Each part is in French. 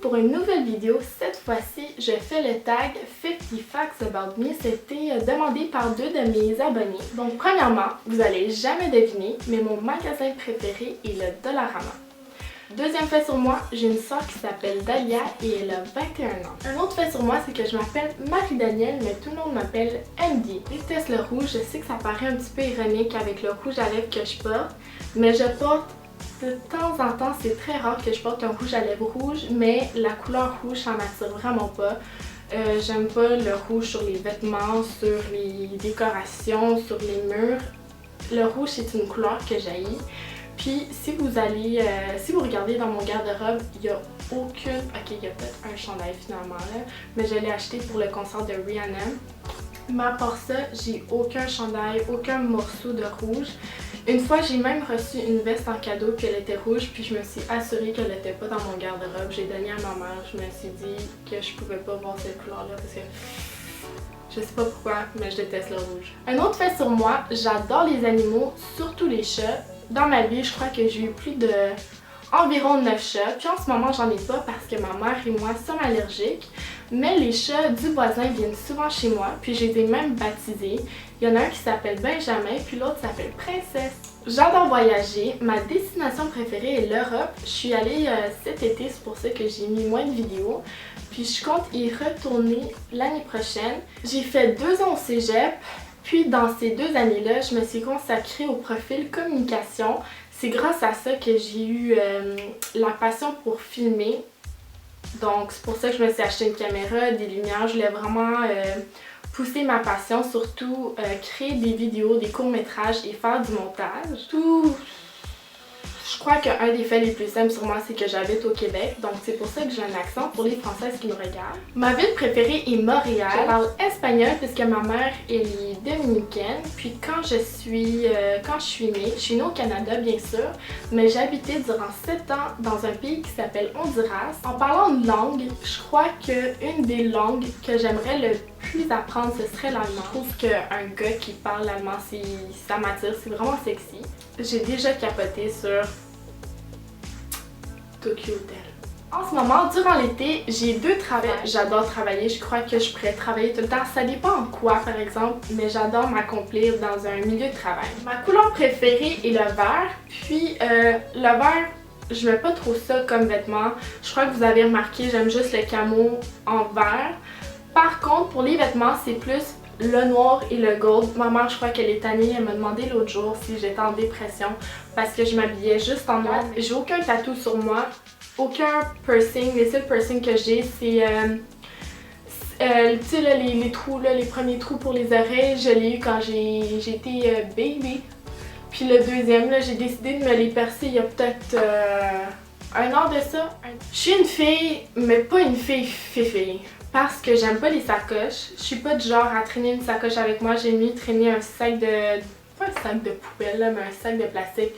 pour une nouvelle vidéo. Cette fois-ci, je fais le tag 50 Facts About Me. C'était demandé par 2 de mes abonnés. Donc premièrement, vous allez jamais deviner, mais mon magasin préféré est le Dollarama. Deuxième fait sur moi, j'ai une soeur qui s'appelle Dalia et elle a 21 ans. Un autre fait sur moi, c'est que je m'appelle Marie-Danielle, mais tout le monde m'appelle MD. Je déteste le rouge, je sais que ça paraît un petit peu ironique avec le rouge à lèvres que je porte, mais je porte de temps en temps, c'est très rare que je porte un rouge à lèvres rouge, mais la couleur rouge, ça m'attire vraiment pas. J'aime pas le rouge sur les vêtements, sur les décorations, sur les murs. Le rouge, c'est une couleur que j'haïs. Puis si vous regardez dans mon garde-robe, il n'y a aucune... Ok, il y a peut-être un chandail finalement là, mais je l'ai acheté pour le concert de Rihanna. Mais à part ça, j'ai aucun chandail, aucun morceau de rouge. Une fois, j'ai même reçu une veste en cadeau puis elle était rouge, puis je me suis assurée qu'elle n'était pas dans mon garde-robe. J'ai donné à ma mère, je me suis dit que je pouvais pas voir cette couleur-là parce que je sais pas pourquoi, mais je déteste le rouge. Un autre fait sur moi, j'adore les animaux, surtout les chats. Dans ma vie, je crois que j'ai eu plus de environ 9 chats, puis en ce moment j'en ai pas parce que ma mère et moi sommes allergiques, mais les chats du voisin viennent souvent chez moi, puis je les ai même baptisés. Il y en a un qui s'appelle Benjamin, puis l'autre s'appelle Princesse. J'adore voyager, ma destination préférée est l'Europe. Je suis allée cet été, c'est pour ça que j'ai mis moins de vidéos, puis je compte y retourner l'année prochaine. J'ai fait 2 ans au cégep, puis dans ces 2 années-là, je me suis consacrée au profil communication. C'est grâce à ça que j'ai eu la passion pour filmer. Donc c'est pour ça que je me suis acheté une caméra, des lumières. Je voulais vraiment pousser ma passion, surtout créer des vidéos, des courts-métrages et faire du montage. Je crois qu'un des faits les plus simples sur moi, c'est que j'habite au Québec, donc c'est pour ça que j'ai un accent pour les Françaises qui me regardent. Ma ville préférée est Montréal. Je parle espagnol puisque ma mère elle est dominicaine. Puis quand je suis née, je suis née au Canada bien sûr, mais j'ai habité durant 7 ans dans un pays qui s'appelle Honduras. En parlant de langue, je crois qu'une des langues que j'aimerais le plus apprendre, ce serait l'allemand. Je trouve qu'un gars qui parle l'allemand, ça m'attire, c'est vraiment sexy. J'ai déjà capoté sur Tokyo Hotel. En ce moment, durant l'été, j'ai 2 travails. J'adore travailler, je crois que je pourrais travailler tout le temps. Ça dépend en quoi par exemple, mais j'adore m'accomplir dans un milieu de travail. Ma couleur préférée est le vert, puis le vert, je mets pas trop ça comme vêtement. Je crois que vous avez remarqué, j'aime juste le camo en vert. Par contre, pour les vêtements, c'est plus le noir et le gold. Ma mère, je crois qu'elle est tannée. Elle m'a demandé l'autre jour si j'étais en dépression parce que je m'habillais juste en noir. J'ai aucun tatou sur moi, aucun piercing. Les seuls piercings que j'ai, c'est tu sais là, les trous, là, les premiers trous pour les oreilles. Je l'ai eu quand j'étais baby. Puis le deuxième, là, j'ai décidé de me les percer il y a peut-être 1 an de ça. Je suis une fille, mais pas une fille fée. Parce que j'aime pas les sacoches. Je suis pas du genre à traîner une sacoche avec moi. J'aime mieux traîner un sac de... pas un sac de poubelle là, mais un sac de plastique.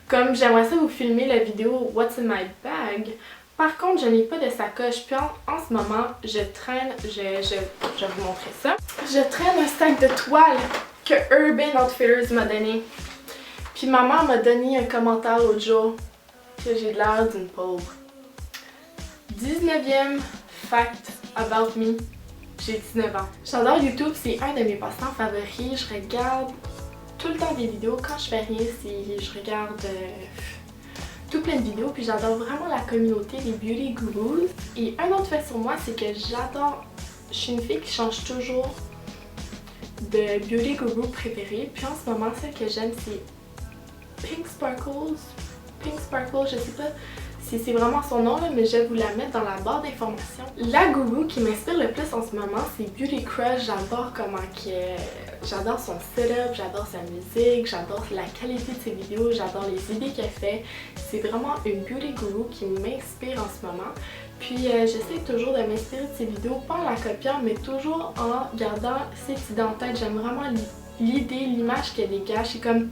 Comme j'aimerais ça vous filmer la vidéo What's in my bag. Par contre, je n'ai pas de sacoche. Puis en ce moment, je traîne... Je vais vous montrer ça. Je traîne un sac de toile que Urban Outfitters m'a donné. Puis ma mère m'a donné un commentaire l'autre jour que j'ai l'air d'une pauvre. 19e fact about me, j'ai 19 ans. J'adore YouTube, c'est un de mes passe-temps favoris. Je regarde tout le temps des vidéos. Quand je fais rien, je regarde tout plein de vidéos. Puis j'adore vraiment la communauté des beauty gurus. Et un autre fait sur moi, c'est que j'adore... Je suis une fille qui change toujours de beauty guru préférée. Puis en ce moment, celle que j'aime, c'est Pink Sparkles. Pink Sparkle, je sais pas si c'est vraiment son nom là, mais je vais vous la mettre dans la barre d'informations. La gourou qui m'inspire le plus en ce moment, c'est Beauty Crush. J'adore j'adore son setup, j'adore sa musique, j'adore la qualité de ses vidéos, j'adore les idées qu'elle fait. C'est vraiment une beauty gourou qui m'inspire en ce moment. Puis j'essaie toujours de m'inspirer de ses vidéos, pas en la copiant, mais toujours en gardant ses idées en tête. J'aime vraiment l'idée, l'image qu'elle dégage. C'est comme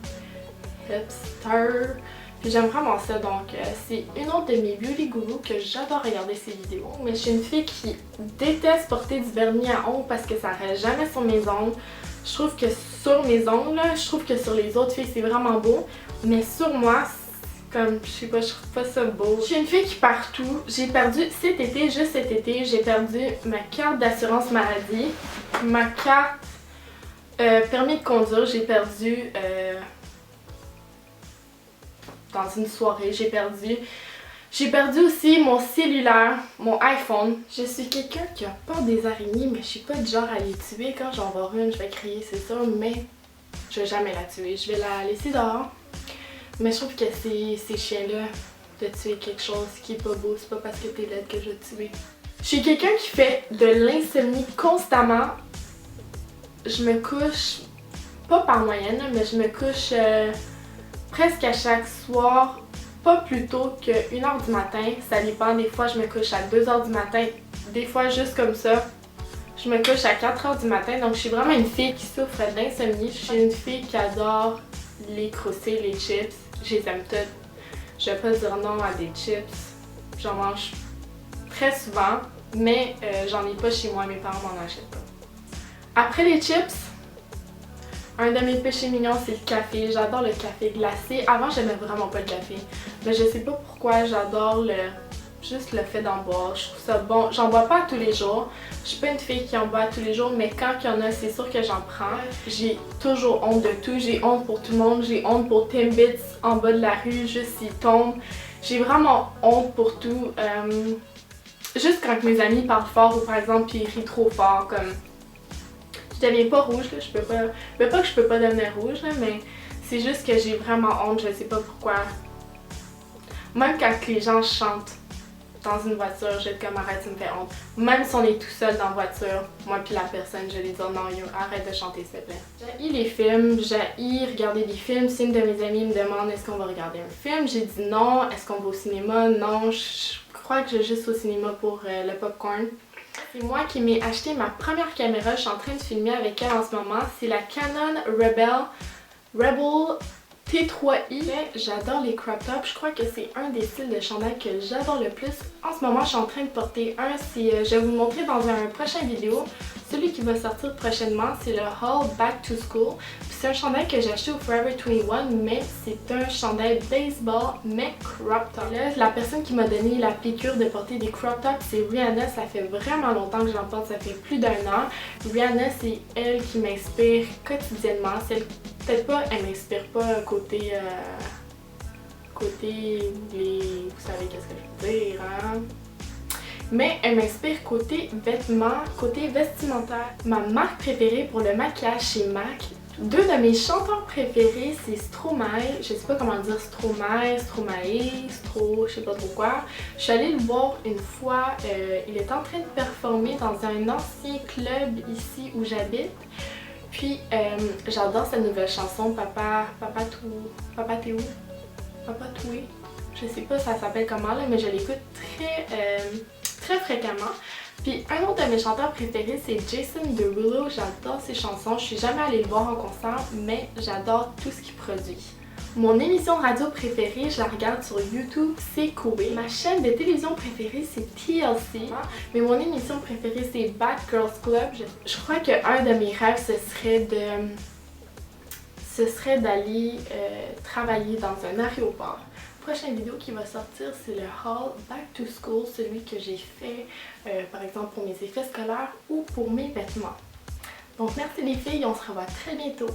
hipster. Puis j'aime vraiment ça, donc c'est une autre de mes beauty gurus que j'adore regarder ses vidéos. Mais je suis une fille qui déteste porter du vernis à ongles parce que ça reste jamais sur mes ongles. Je trouve que sur mes ongles, je trouve que sur les autres filles c'est vraiment beau, mais sur moi, Comme, je sais pas, je trouve pas ça beau. Je suis une fille qui part tout. J'ai perdu cet été, juste cet été, j'ai perdu ma carte d'assurance maladie, ma carte permis de conduire, j'ai perdu dans une soirée, j'ai perdu aussi mon cellulaire, mon iPhone. Je suis quelqu'un qui a peur des araignées, mais je suis pas du genre à les tuer. Quand j'en vois une, je vais crier, c'est sûr, mais je vais jamais la tuer. Je vais la laisser dehors. Mais je trouve que ces chiens-là, de tuer quelque chose qui est pas beau, c'est pas parce que t'es laide que je vais te tuer. Je suis quelqu'un qui fait de l'insomnie constamment. Je me couche, pas par moyenne, mais je me couche presque à chaque soir, pas plus tôt que 1h du matin. Ça dépend, des fois je me couche à 2h du matin, des fois juste comme ça. Je me couche à 4h du matin, donc je suis vraiment une fille qui souffre d'insomnie. Je suis une fille qui adore les croustilles, les chips. Je les aime toutes. Je vais pas dire non à des chips. J'en mange très souvent, mais j'en ai pas chez moi, mes parents m'en achètent pas. Après les chips, un de mes péchés mignons, c'est le café. J'adore le café glacé. Avant, j'aimais vraiment pas le café, mais je sais pas pourquoi j'adore juste le fait d'en boire. Je trouve ça bon. J'en bois pas tous les jours. Je suis pas une fille qui en boit tous les jours, mais quand il y en a, c'est sûr que j'en prends. J'ai toujours honte de tout. J'ai honte pour tout le monde. J'ai honte pour Timbits en bas de la rue, juste s'il tombe. J'ai vraiment honte pour tout. Juste quand mes amis parlent fort ou par exemple ils rient trop fort, comme... Je deviens pas rouge, là. Je peux pas que je peux pas devenir rouge, là, mais c'est juste que j'ai vraiment honte, je sais pas pourquoi. Même quand les gens chantent dans une voiture, je vais être comme arrête, ça me fait honte. Même si on est tout seul dans la voiture, moi puis la personne, je vais lui dire non, yo, arrête de chanter s'il te plaît. J'haïs les films, j'haïs regarder des films. Si une de mes amies me demande est-ce qu'on va regarder un film, j'ai dit non. Est-ce qu'on va au cinéma? Non, je crois que je vais juste au cinéma pour le popcorn. C'est moi qui m'ai acheté ma première caméra, je suis en train de filmer avec elle en ce moment. C'est la Canon Rebel T3i. J'adore les crop tops, je crois que c'est un des styles de chandail que j'adore le plus. En ce moment, je suis en train de porter un, je vais vous le montrer dans un prochain vidéo. Celui qui va sortir prochainement, c'est le haul Back to School. C'est un chandail que j'ai acheté au Forever 21, mais c'est un chandail baseball, mais crop top. Là, la personne qui m'a donné la piqûre de porter des crop tops, c'est Rihanna. Ça fait vraiment longtemps que j'en porte, ça fait plus d'1 an. Rihanna, c'est elle qui m'inspire quotidiennement. Peut-être pas, elle m'inspire pas côté les... Vous savez qu'est-ce que je veux dire, hein? Mais elle m'inspire côté vêtements, côté vestimentaire. Ma marque préférée pour le maquillage chez MAC, deux de mes chanteurs préférés, c'est Stromae. Je sais pas comment dire Stromae, je sais pas trop quoi. Je suis allée le voir une fois, il est en train de performer dans un ancien club ici où j'habite. Puis j'adore sa nouvelle chanson, Papa Théo, je sais pas ça s'appelle comment là, mais je l'écoute très fréquemment. Puis un autre de mes chanteurs préférés, c'est Jason Derulo. J'adore ses chansons, je suis jamais allée le voir en concert, mais j'adore tout ce qu'il produit. Mon émission radio préférée, je la regarde sur YouTube, c'est Koé. Ma chaîne de télévision préférée, c'est TLC. Mais mon émission préférée, c'est Bad Girls Club. Je crois qu'un de mes rêves, ce serait d'aller travailler dans un aéroport. Prochaine vidéo qui va sortir, c'est le haul Back to School, celui que j'ai fait par exemple pour mes effets scolaires ou pour mes vêtements. Donc merci les filles, on se revoit très bientôt.